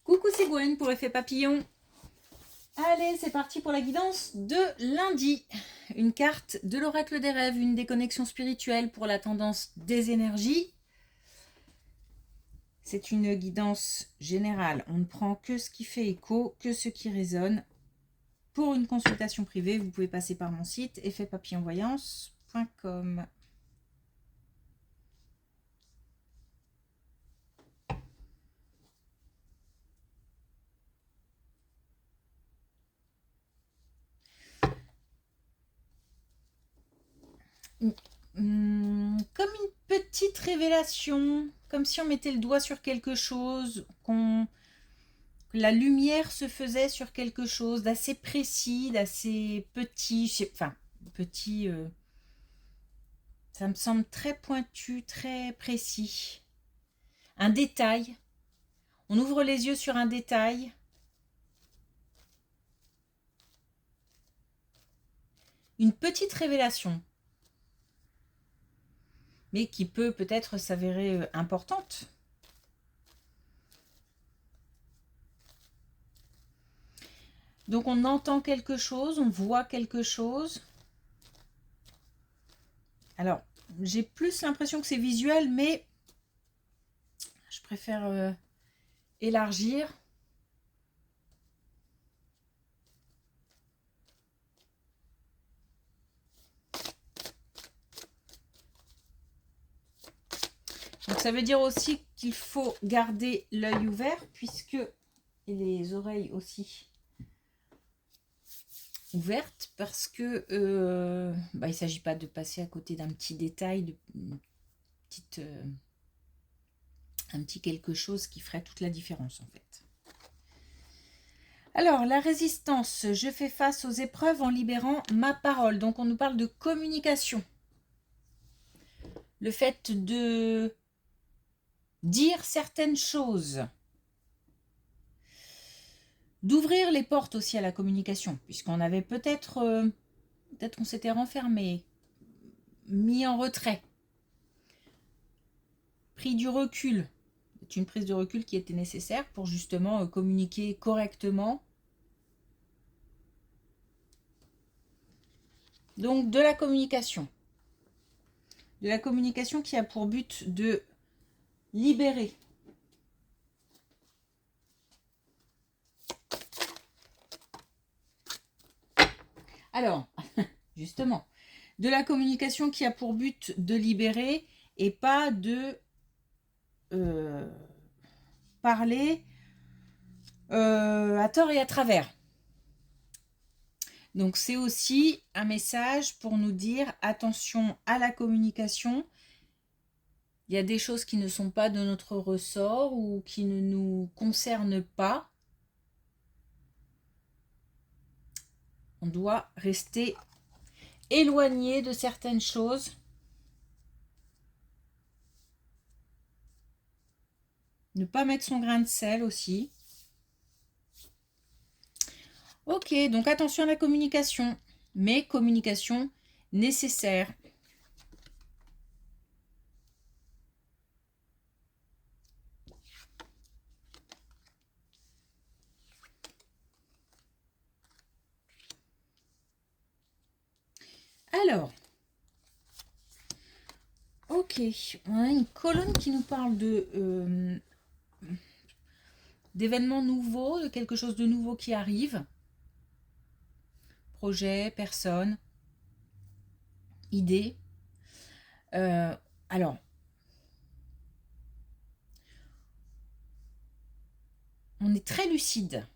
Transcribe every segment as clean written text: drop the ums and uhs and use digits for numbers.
Coucou, c'est Gwen pour Effet Papillon. Allez, c'est parti pour la guidance de lundi. Une carte de l'oracle des rêves, une déconnexion spirituelle pour la tendance des énergies. C'est une guidance générale. On ne prend que ce qui fait écho, que ce qui résonne. Pour une consultation privée, vous pouvez passer par mon site effetpapillonvoyance.com. Comme une petite révélation, comme si on mettait le doigt sur quelque chose, que la lumière se faisait sur quelque chose d'assez précis, d'assez petit, enfin petit, ça me semble très pointu, très précis. Un détail, on ouvre les yeux sur un détail. Une petite révélation, mais qui peut peut-être s'avérer importante. Donc on entend quelque chose, on voit quelque chose. Alors, j'ai plus l'impression que c'est visuel, mais je préfère élargir. Donc ça veut dire aussi qu'il faut garder l'œil ouvert, puisque et les oreilles aussi ouvertes, parce que il ne s'agit pas de passer à côté d'un petit détail, un petit quelque chose qui ferait toute la différence en fait. Alors, la résistance, je fais face aux épreuves en libérant ma parole. Donc on nous parle de communication. Le fait de dire certaines choses. D'ouvrir les portes aussi à la communication, puisqu'on avait peut-être qu'on s'était renfermé, mis en retrait, pris du recul. C'est une prise de recul qui était nécessaire pour justement communiquer correctement. Donc de la communication. De la communication qui a pour but de libérer. Alors, justement, de la communication qui a pour but de libérer et pas de parler à tort et à travers. Donc c'est aussi un message pour nous dire attention à la communication. Il y a des choses qui ne sont pas de notre ressort ou qui ne nous concernent pas. On doit rester éloigné de certaines choses. Ne pas mettre son grain de sel aussi. Ok, donc attention à la communication, mais communication nécessaire. Alors, ok, on a une colonne qui nous parle d'événements nouveaux, de quelque chose de nouveau qui arrive. Projet, personne, idée. Alors, on est très lucide.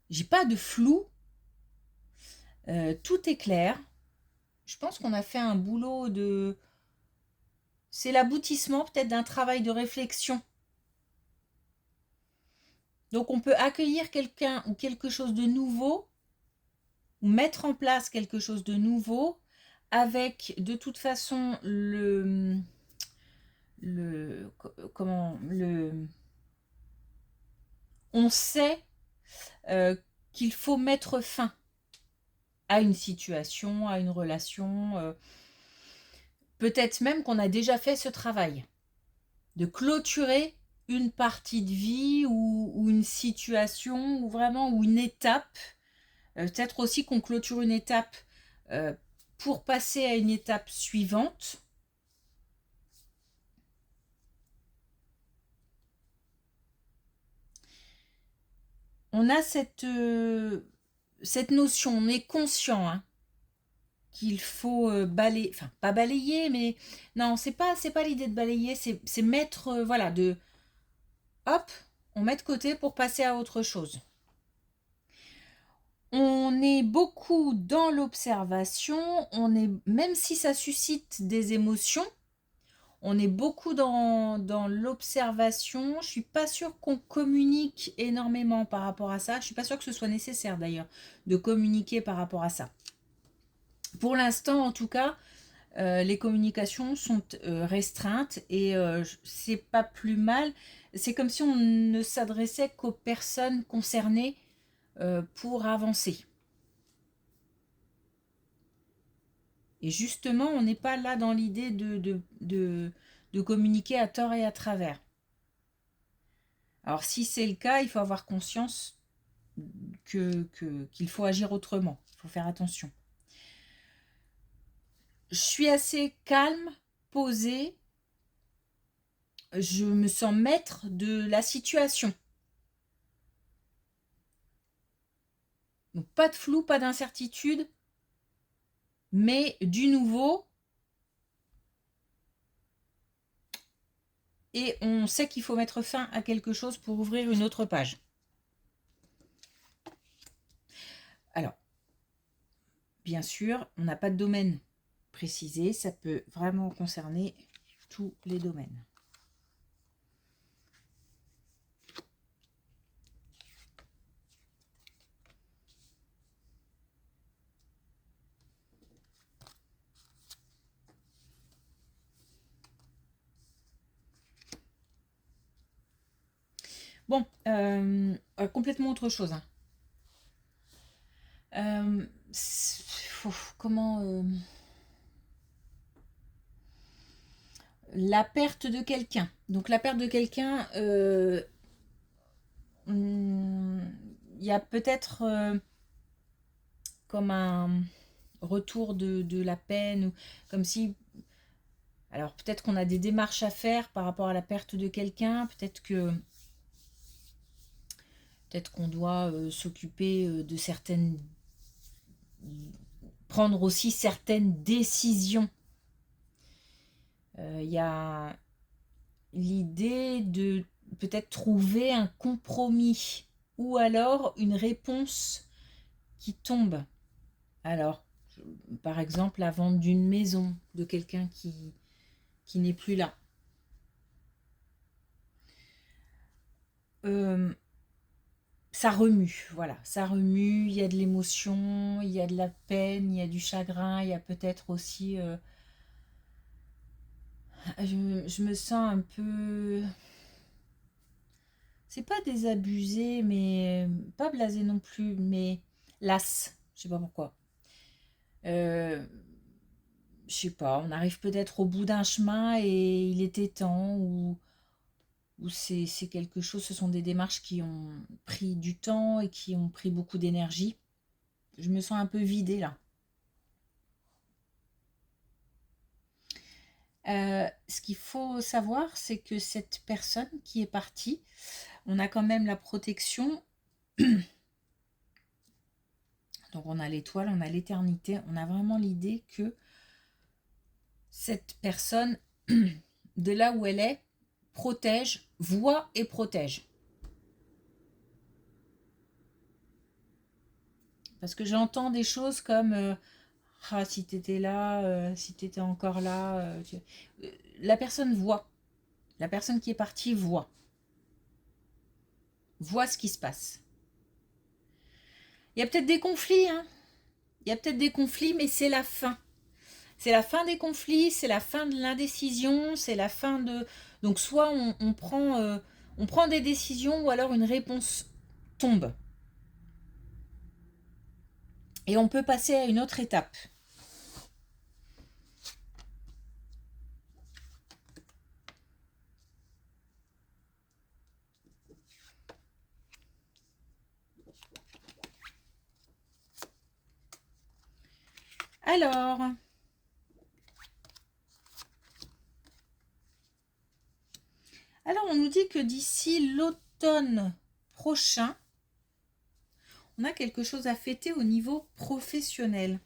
J'ai pas de flou. Tout est clair. Je pense qu'on a fait un boulot de... C'est l'aboutissement peut-être d'un travail de réflexion. Donc on peut accueillir quelqu'un ou quelque chose de nouveau, ou mettre en place quelque chose de nouveau, avec de toute façon on sait qu'il faut mettre fin à une situation, à une relation. Peut-être même qu'on a déjà fait ce travail de clôturer une partie de vie ou une situation ou vraiment ou une étape. Peut-être aussi qu'on clôture une étape pour passer à une étape suivante. On a cette notion, on est conscient qu'il faut balayer, enfin pas balayer, mais non, c'est pas l'idée de balayer, c'est mettre, voilà, de hop, on met de côté pour passer à autre chose. On est beaucoup dans l'observation, même si ça suscite des émotions, on est beaucoup dans l'observation. Je suis pas sûre qu'on communique énormément par rapport à ça. Je suis pas sûre que ce soit nécessaire d'ailleurs de communiquer par rapport à ça. Pour l'instant, en tout cas, les communications sont restreintes et c'est pas plus mal. C'est comme si on ne s'adressait qu'aux personnes concernées pour avancer. Et justement, on n'est pas là dans l'idée de communiquer à tort et à travers. Alors si c'est le cas, il faut avoir conscience qu'il faut agir autrement. Il faut faire attention. Je suis assez calme, posée. Je me sens maître de la situation. Donc pas de flou, pas d'incertitude, mais du nouveau. Et on sait qu'il faut mettre fin à quelque chose pour ouvrir une autre page. Alors, bien sûr, on n'a pas de domaine précisé. Ça peut vraiment concerner tous les domaines. Bon, complètement autre chose. Comment la perte de quelqu'un. Donc la perte de quelqu'un, il y a peut-être comme un retour de la peine, ou comme si... Alors peut-être qu'on a des démarches à faire par rapport à la perte de quelqu'un, peut-être qu'on doit s'occuper de certaines... prendre aussi certaines décisions. Il y a l'idée de peut-être trouver un compromis ou alors une réponse qui tombe. Alors, par exemple, la vente d'une maison de quelqu'un qui n'est plus là. Ça remue, voilà, ça remue, il y a de l'émotion, il y a de la peine, il y a du chagrin, il y a peut-être aussi... je me sens un peu... C'est pas désabusé, mais pas blasé non plus, mais lasse, je sais pas pourquoi. Je sais pas, on arrive peut-être au bout d'un chemin et il était temps, ou c'est quelque chose, ce sont des démarches qui ont pris du temps et qui ont pris beaucoup d'énergie. Je me sens un peu vidée là. Ce qu'il faut savoir, c'est que cette personne qui est partie, on a quand même la protection. Donc on a l'étoile, on a l'éternité, on a vraiment l'idée que cette personne, de là où elle est, protège, voit et protège. Parce que j'entends des choses comme ah, si t'étais là, si t'étais encore là. La personne voit. La personne qui est partie voit. Voit ce qui se passe. Il y a peut-être des conflits, hein. Il y a peut-être des conflits, mais c'est la fin. C'est la fin des conflits, c'est la fin de l'indécision, c'est la fin de... Donc soit on prend des décisions, ou alors une réponse tombe. Et on peut passer à une autre étape. Alors, on nous dit que d'ici l'automne prochain, on a quelque chose à fêter au niveau professionnel.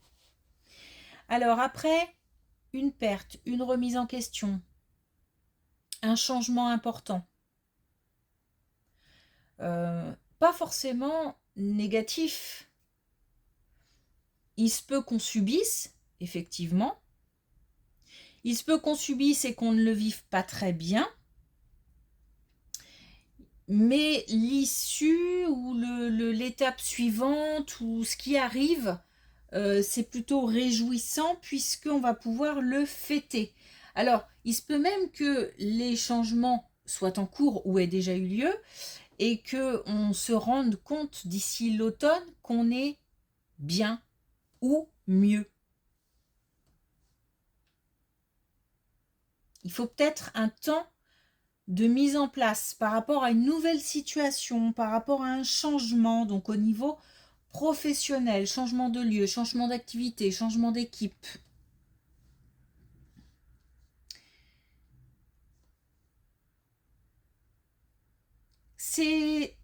Alors après, une perte, une remise en question, un changement important. Pas forcément négatif. Il se peut qu'on subisse, effectivement. Il se peut qu'on subisse et qu'on ne le vive pas très bien. Mais l'issue ou l'étape suivante ou ce qui arrive, c'est plutôt réjouissant puisqu'on va pouvoir le fêter. Alors, il se peut même que les changements soient en cours ou aient déjà eu lieu et qu'on se rende compte d'ici l'automne qu'on est bien ou mieux. Il faut peut-être un temps de mise en place par rapport à une nouvelle situation, par rapport à un changement, donc au niveau professionnel, changement de lieu, changement d'activité, changement d'équipe. C'est...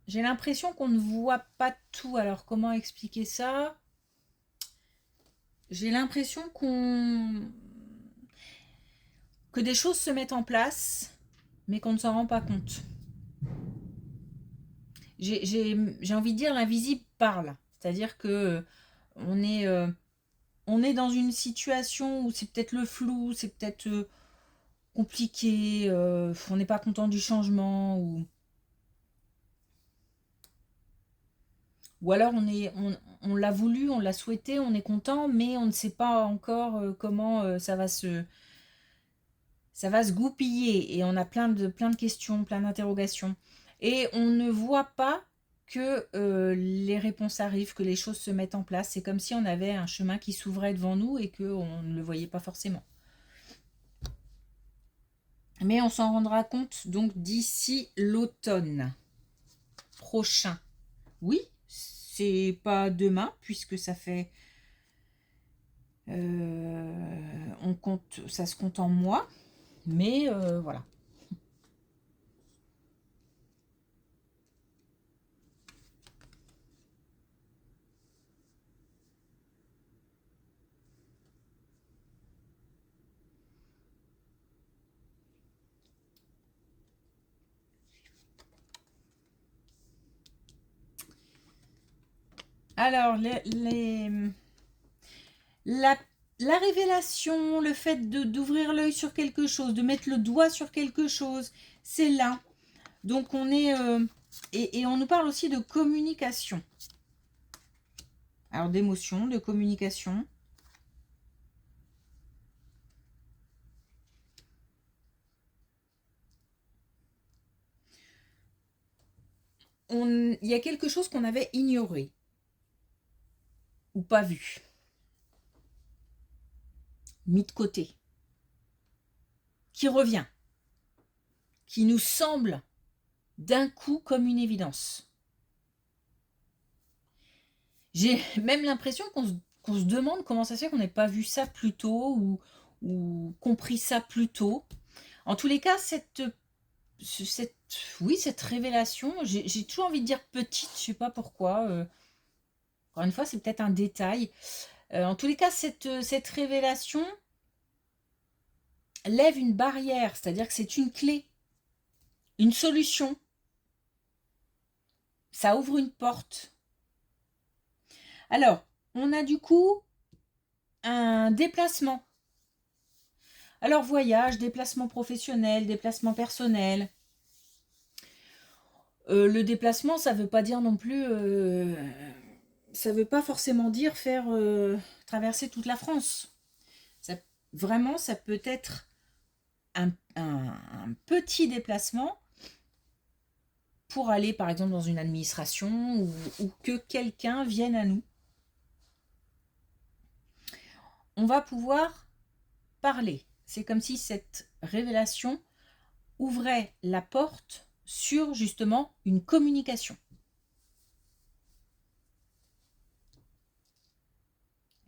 J'ai l'impression qu'on ne voit pas tout. Alors, comment expliquer ça? J'ai l'impression que des choses se mettent en place, mais qu'on ne s'en rend pas compte. J'ai envie de dire l'invisible parle. C'est-à-dire que on est dans une situation où c'est peut-être le flou, c'est peut-être compliqué, on n'est pas content du changement, ou alors on l'a voulu, on l'a souhaité, on est content, mais on ne sait pas encore comment ça va se goupiller et on a plein de questions, plein d'interrogations. Et on ne voit pas que les réponses arrivent, que les choses se mettent en place. C'est comme si on avait un chemin qui s'ouvrait devant nous et qu'on ne le voyait pas forcément. Mais on s'en rendra compte donc d'ici l'automne prochain. Oui, c'est pas demain puisque ça fait... on compte, ça se compte en mois. Mais voilà. Alors, la révélation, le fait d'ouvrir l'œil sur quelque chose, de mettre le doigt sur quelque chose, c'est là. Donc on est... et on nous parle aussi de communication. Alors d'émotion, de communication. Il y a quelque chose qu'on avait ignoré ou pas vu, mis de côté, qui revient, qui nous semble d'un coup comme une évidence. J'ai même l'impression qu'on se demande comment ça se fait qu'on n'ait pas vu ça plus tôt ou compris ça plus tôt. En tous les cas, cette révélation, j'ai toujours envie de dire petite, je sais pas pourquoi. Encore une fois, c'est peut-être un détail. En tous les cas, cette révélation lève une barrière, c'est-à-dire que c'est une clé, une solution. Ça ouvre une porte. Alors, on a du coup un déplacement. Alors, voyage, déplacement professionnel, déplacement personnel. Le déplacement, ça veut pas dire non plus... ça veut pas forcément dire faire traverser toute la France. Vraiment, ça peut être un petit déplacement pour aller, par exemple, dans une administration ou que quelqu'un vienne à nous. On va pouvoir parler. C'est comme si cette révélation ouvrait la porte sur, justement, une communication.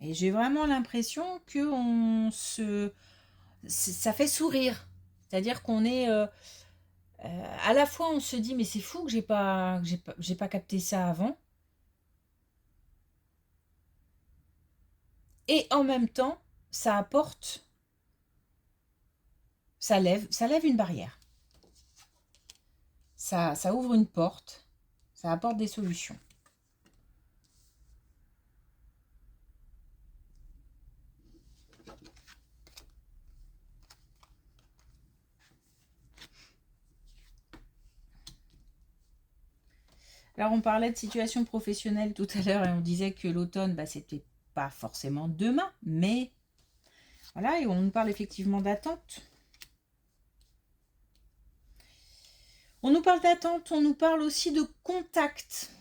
Et j'ai vraiment l'impression que ça fait sourire. C'est-à-dire qu'on est... à la fois, on se dit, mais c'est fou que j'ai pas capté ça avant. Et en même temps, ça apporte, ça lève une barrière. Ça ouvre une porte, ça apporte des solutions. Alors, on parlait de situation professionnelle tout à l'heure et on disait que l'automne, bah, c'était pas forcément demain, mais voilà, et on nous parle effectivement d'attente. On nous parle d'attente, on nous parle aussi de contact.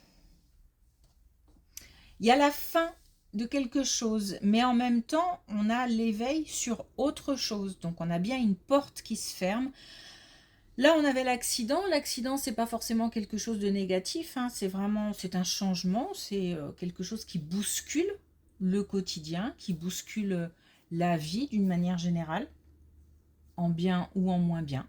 Il y a la fin de quelque chose, mais en même temps, on a l'éveil sur autre chose. Donc, on a bien une porte qui se ferme. Là, on avait l'accident. L'accident, c'est pas forcément quelque chose de négatif, hein. C'est un changement, c'est quelque chose qui bouscule le quotidien, qui bouscule la vie d'une manière générale, en bien ou en moins bien.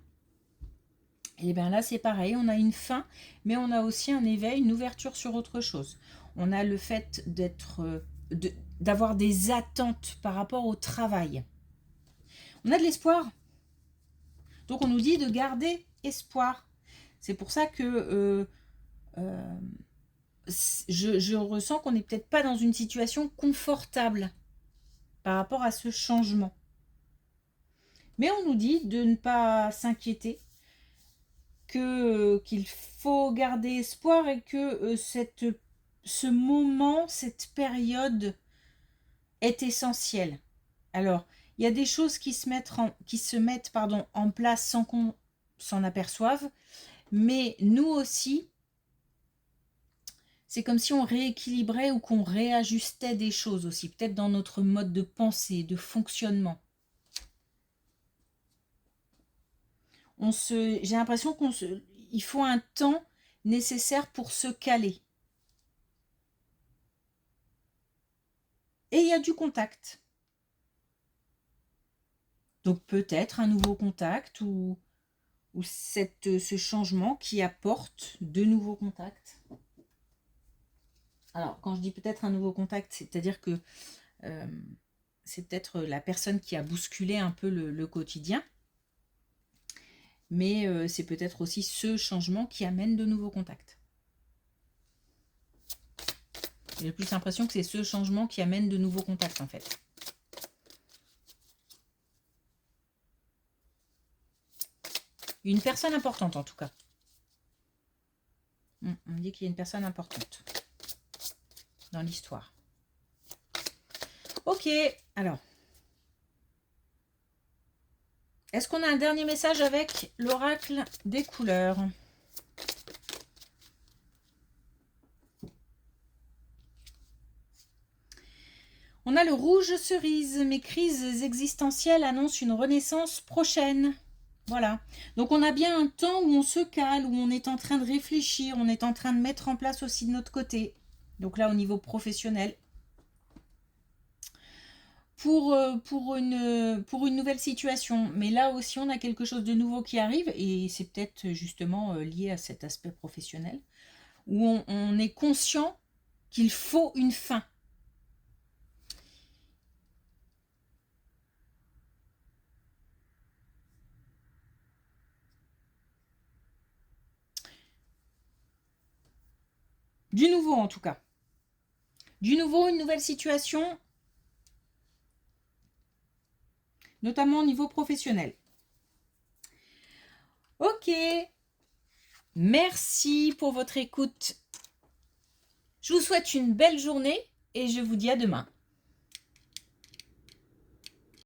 Et bien là, c'est pareil, on a une fin, mais on a aussi un éveil, une ouverture sur autre chose. On a le fait d'avoir des attentes par rapport au travail. On a de l'espoir. Donc on nous dit de garder espoir. C'est pour ça que je ressens qu'on n'est peut-être pas dans une situation confortable par rapport à ce changement. Mais on nous dit de ne pas s'inquiéter, qu'il faut garder espoir et que ce moment, cette période est essentielle. Alors, il y a des choses qui se mettent en place sans qu'on s'en aperçoive, mais nous aussi, c'est comme si on rééquilibrait ou qu'on réajustait des choses aussi, peut-être dans notre mode de pensée, de fonctionnement. J'ai l'impression il faut un temps nécessaire pour se caler. Et il y a du contact. Donc peut-être un nouveau contact ou ce changement qui apporte de nouveaux contacts. Alors, quand je dis peut-être un nouveau contact, c'est-à-dire que c'est peut-être la personne qui a bousculé un peu le quotidien, mais c'est peut-être aussi ce changement qui amène de nouveaux contacts. J'ai plus l'impression que c'est ce changement qui amène de nouveaux contacts, en fait. Une personne importante, en tout cas. On me dit qu'il y a une personne importante dans l'histoire. Ok, alors. Est-ce qu'on a un dernier message avec l'oracle des couleurs? On a le rouge cerise. Mes crises existentielles annoncent une renaissance prochaine. Voilà. Donc on a bien un temps où on se cale, où on est en train de réfléchir, on est en train de mettre en place aussi de notre côté. Donc là, au niveau professionnel. Pour une nouvelle situation. Mais là aussi, on a quelque chose de nouveau qui arrive et c'est peut-être justement lié à cet aspect professionnel où on est conscient qu'il faut une fin. Du nouveau en tout cas. Du nouveau, une nouvelle situation, notamment au niveau professionnel. Ok. Merci pour votre écoute. Je vous souhaite une belle journée et je vous dis à demain.